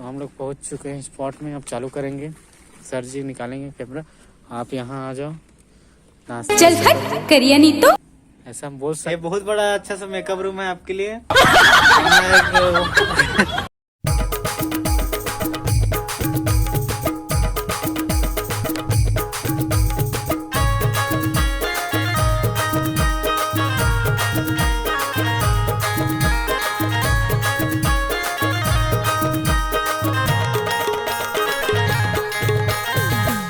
हम लोग पहुंच चुके हैं स्पॉट में। अब चालू करेंगे, सर जी निकालेंगे कैमरा। आप यहाँ आ जाओ, नाश्ता चल हट करिए नहीं तो। ऐसा हम बोल सकते। ये बहुत बड़ा अच्छा सा मेकअप रूम है आपके लिए।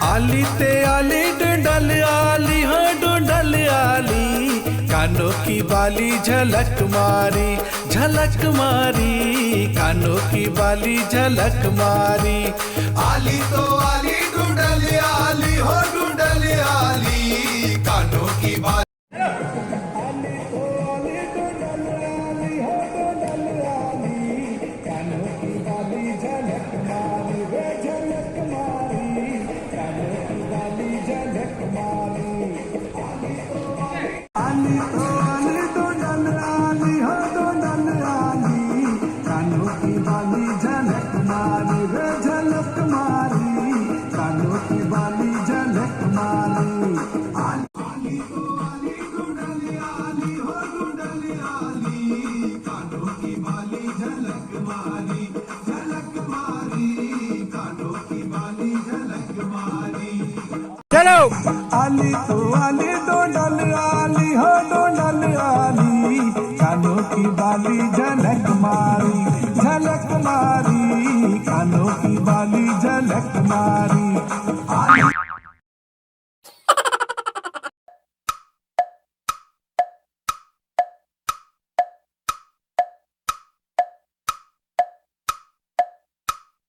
आली ते आली डंडल आली हाँ डंडल आली, कानों की बाली झलक मारी झलक मारी, कानों की बाली झलक मारी। आली तो आली डंडल आली हो डंडल आली, कानों की बाली आली तो आली डोडल आली हो डोडल आली, कानों की बाली झलक मारी झलक मारी, कानों की बाली झलक मारी।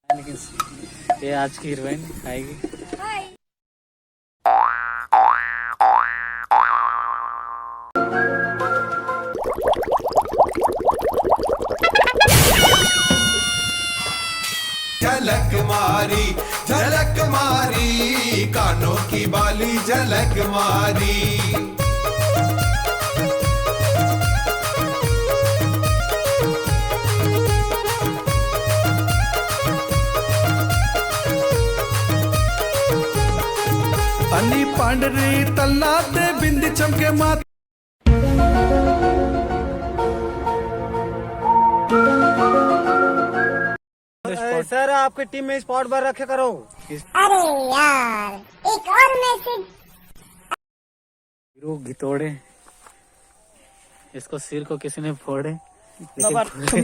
लेकिन ये आज की हीरोइन आएगी। झलक मारी, कानों की बाली झलक मारी। अली पांढरी तल्ला ते बिंदी चमके मात। सर आपकी टीम में स्पॉट बार रखे करो। अरे यार एक और मैसेज। हीरो घितोड़े, इसको सिर को किसी ने फोड़े।